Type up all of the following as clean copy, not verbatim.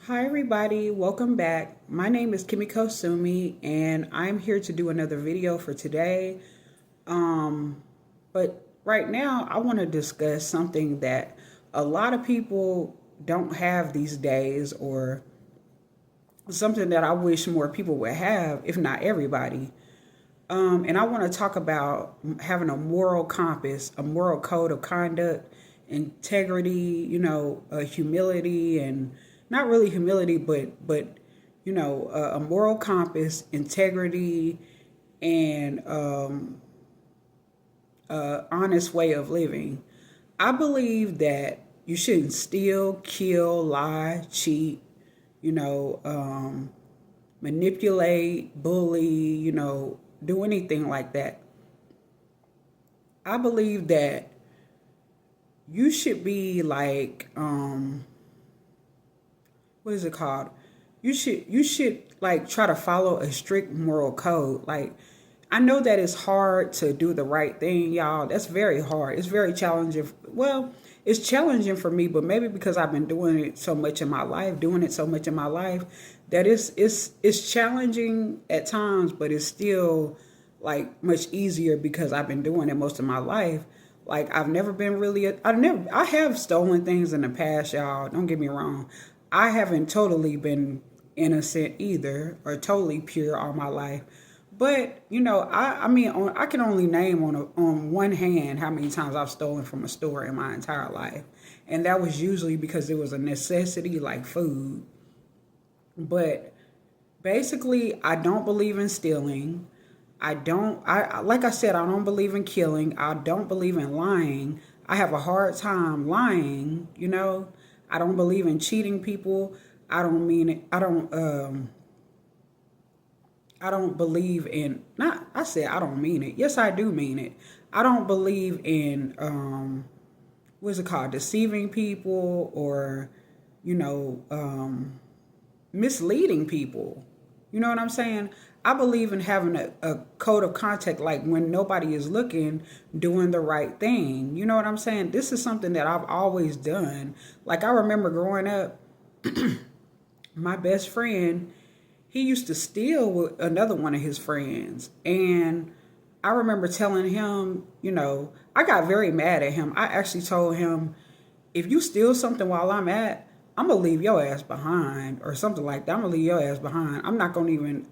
Hi everybody, welcome back. My name is Kimiko Sumi and I'm here to do another video for today. But right now I want to discuss something that a lot of people don't have these days, or something that I wish more people would have, if not everybody. And I want to talk about having a moral compass, a moral code of conduct, integrity, humility, and not really humility, but a moral compass, integrity, and honest way of living. I believe that you shouldn't steal, kill, lie, cheat, you know, um, manipulate, bully, do anything like that. I believe that you should be like, what is it called? You should like try to follow a strict moral code. Like, I know that it's hard to do the right thing, y'all. That's very hard. It's very challenging. Well, it's challenging for me, but maybe because I've been doing it so much in my life, that it's challenging at times, but it's still like much easier because I've been doing it most of my life. Like, I've never been really, I have stolen things in the past, y'all. Don't get me wrong. I haven't totally been innocent either, or totally pure all my life. But I can only name on one hand how many times I've stolen from a store in my entire life, and that was usually because it was a necessity, like food. But basically, I don't believe in stealing. Like I said, I don't believe in killing. I don't believe in lying. I have a hard time lying. I don't believe in cheating people. I don't mean it. I don't believe in, not, I said I don't mean it. Yes, I do mean it. I don't believe in, what's it called? Deceiving people, or, you know, um, misleading people. You know what I'm saying? I believe in having a code of contact, like when nobody is looking, doing the right thing. You know what I'm saying? This is something that I've always done. Like, I remember growing up, my best friend, he used to steal with another one of his friends. And I remember telling him, I got very mad at him. I actually told him, if you steal something while I'm gonna leave your ass behind, or something like that. I'm gonna leave your ass behind. I'm not gonna even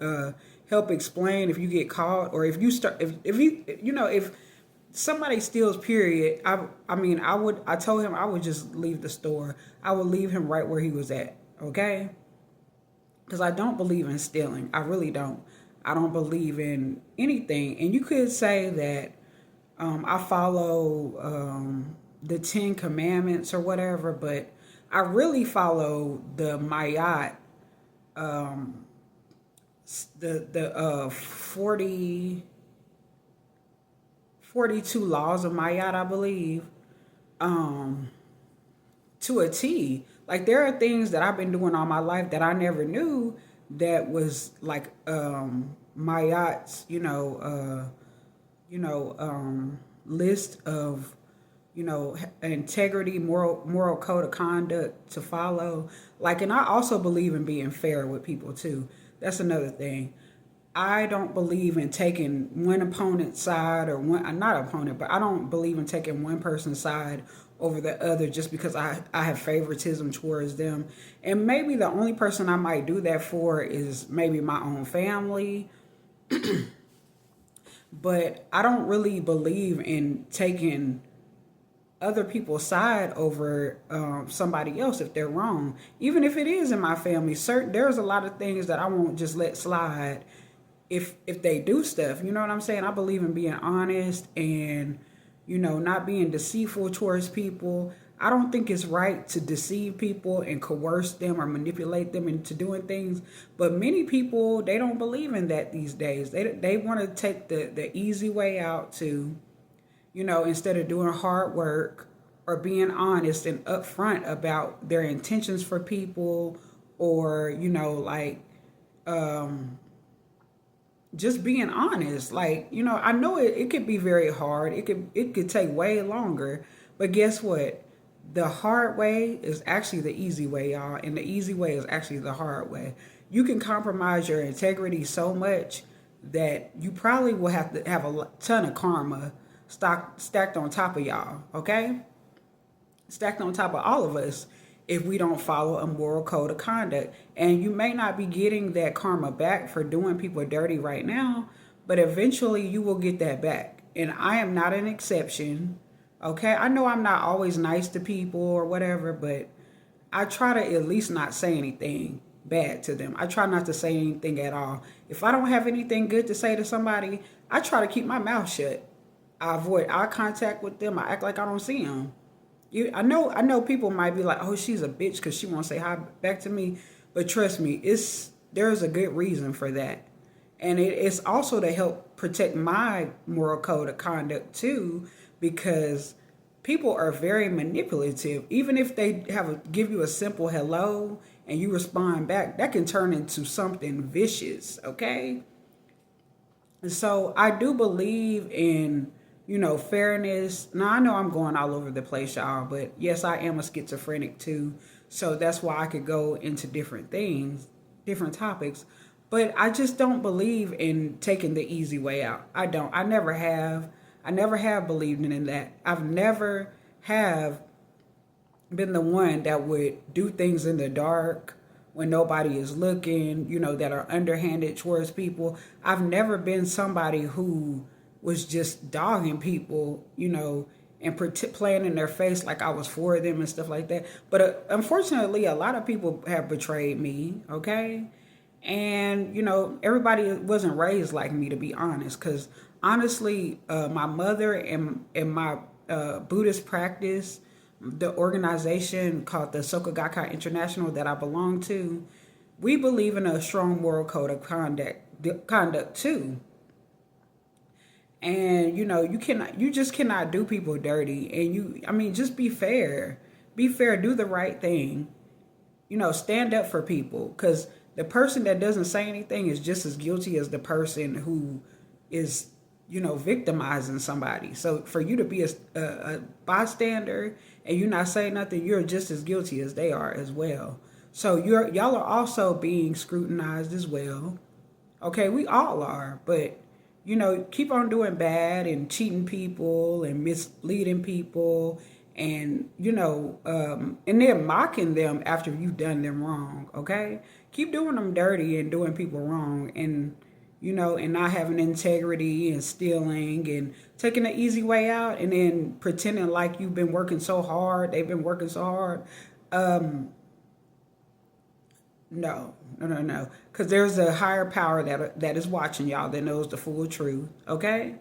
help explain if you get caught, or if you start, if you, if somebody steals, period. I told him I would just leave the store. I would leave him right where he was at. Okay. Because I don't believe in stealing. I really don't. I don't believe in anything. And you could say that I follow the Ten Commandments or whatever, but I really follow the Mayat, the 42 laws of Mayat, I believe, to a T. Like, there are things that I've been doing all my life that I never knew that was like my yacht's, list of, integrity, moral code of conduct to follow. Like, and I also believe in being fair with people too. That's another thing. I don't believe in taking one opponent's side, or one, not opponent, but I don't believe in taking one person's side over the other just because I have favoritism towards them. And maybe the only person I might do that for is maybe my own family. But I don't really believe in taking other people's side over somebody else if they're wrong. Even if it is in my family, there's a lot of things that I won't just let slide if they do stuff. You know what I'm saying? I believe in being honest and, not being deceitful towards people. I don't think it's right to deceive people and coerce them or manipulate them into doing things. But many people, they don't believe in that these days. They want to take the easy way out to, instead of doing hard work or being honest and upfront about their intentions for people, or, just being honest. Like, I know it could be very hard. It could take way longer. But guess what? the hard way is actually the easy way, y'all, and the easy way is actually the hard way. You can compromise your integrity so much that you probably will have to have a ton of karma stacked on top of y'all, okay? Stacked on top of all of us if we don't follow a moral code of conduct. And you may not be getting that karma back for doing people dirty right now, but eventually you will get that back. And I am not an exception. Okay, I know I'm not always nice to people or whatever, but I try to at least not say anything bad to them. I try not to say anything at all. If I don't have anything good to say to somebody, I try to keep my mouth shut. I avoid eye contact with them. I act like I don't see them. I know people might be like, oh, she's a bitch because she won't say hi back to me. But trust me, there's a good reason for that. And it's also to help protect my moral code of conduct too, because people are very manipulative. Even if they give you a simple hello and you respond back, that can turn into something vicious, okay? And so I do believe in, fairness. Now, I know I'm going all over the place, y'all, but yes, I am a schizophrenic too. So that's why I could go into different things, different topics. But I just don't believe in taking the easy way out. I don't. I never have. I never have believed in that. I've never have been the one that would do things in the dark when nobody is looking, that are underhanded towards people. I've never been somebody who was just dogging people, and playing in their face like I was for them and stuff like that. But unfortunately, a lot of people have betrayed me, okay? And, everybody wasn't raised like me, to be honest, because honestly, my mother and my Buddhist practice, the organization called the Soka Gakkai International that I belong to, we believe in a strong moral code of conduct too. And you just cannot do people dirty. And just be fair. Be fair, do the right thing. Stand up for people, because the person that doesn't say anything is just as guilty as the person who is, victimizing somebody. So for you to be a bystander and you not say nothing, you're just as guilty as they are as well. So y'all are also being scrutinized as well. Okay, we all are, but keep on doing bad and cheating people and misleading people and, and then mocking them after you've done them wrong, okay? Keep doing them dirty and doing people wrong and, and not having integrity and stealing and taking the easy way out and then pretending like you've been working so hard, they've been working so hard. No. Because there's a higher power that is watching y'all, that knows the full truth, okay?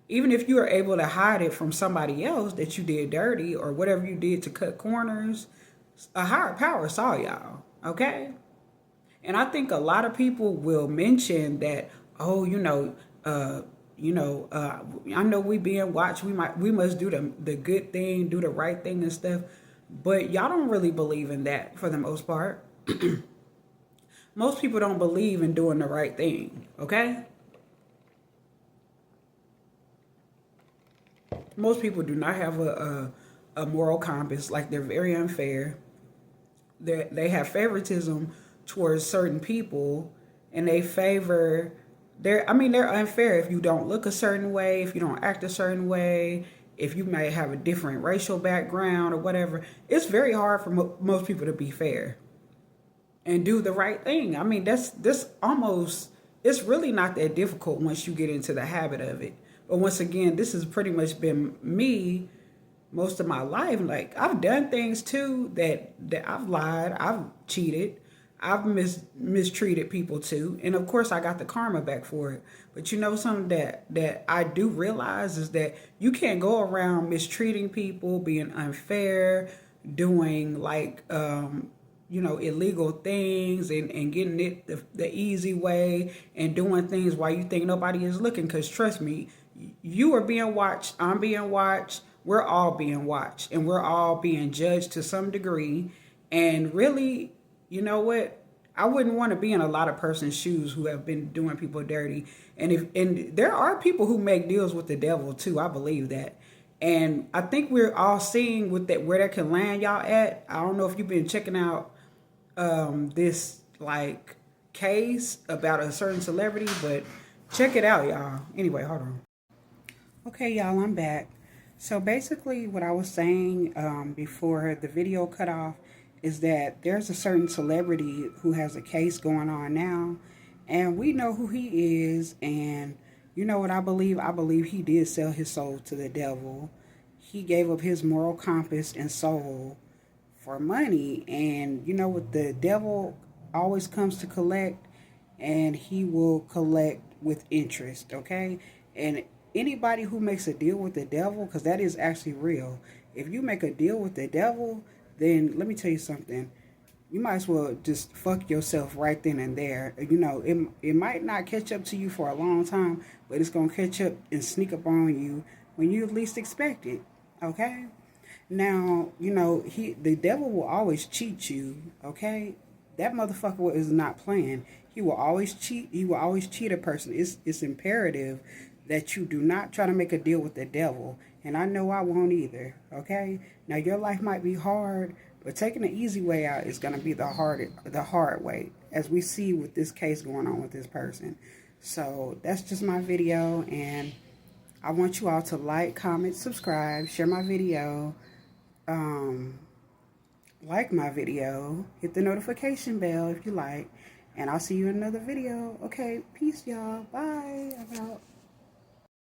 Even if you are able to hide it from somebody else that you did dirty or whatever you did to cut corners, a higher power saw y'all, okay? And I think a lot of people will mention that, oh, I know we being watched. We must do the good thing, do the right thing and stuff. But y'all don't really believe in that for the most part. Most people don't believe in doing the right thing, okay? Most people do not have a moral compass. Like, they're very unfair. They have favoritism towards certain people, and they favor they're unfair if you don't look a certain way, if you don't act a certain way, if you may have a different racial background or whatever. It's very hard for most people to be fair and do the right thing. It's really not that difficult once you get into the habit of it. But once again, this has pretty much been me most of my life. Like, I've done things too that I've lied, I've cheated, I've mistreated people too. And of course I got the karma back for it. But something that I do realize is that you can't go around mistreating people, being unfair, doing illegal things and getting it the easy way and doing things while you think nobody is looking. Because trust me, you are being watched, I'm being watched, we're all being watched, and we're all being judged to some degree. And really, you know what? I wouldn't want to be in a lot of person's shoes who have been doing people dirty. And there are people who make deals with the devil too. I believe that. And I think we're all seeing with that where that can land y'all at. I don't know if you've been checking out this like case about a certain celebrity, but check it out, y'all. Anyway, hold on. Okay, y'all, I'm back. So basically, what I was saying before the video cut off is that there's a certain celebrity who has a case going on now, and we know who he is. And you know what I believe? I believe he did sell his soul to the devil. He gave up his moral compass and soul for money. And you know what? The devil always comes to collect, and he will collect with interest, okay? And anybody who makes a deal with the devil, because that is actually real, if you make a deal with the devil, then let me tell you something. You might as well just fuck yourself right then and there. You know, it might not catch up to you for a long time, but it's going to catch up and sneak up on you when you least expect it, okay? Now, you know, the devil will always cheat you, okay? That motherfucker is not playing. He will always cheat. He will always cheat a person. It's imperative that you do not try to make a deal with the devil. And I know I won't either, okay? Now, your life might be hard, but taking the easy way out is going to be the hard way, as we see with this case going on with this person. So that's just my video, and I want you all to like, comment, subscribe, share my video, like my video, hit the notification bell if you like, and I'll see you in another video. Okay, peace, y'all. Bye. I'm out.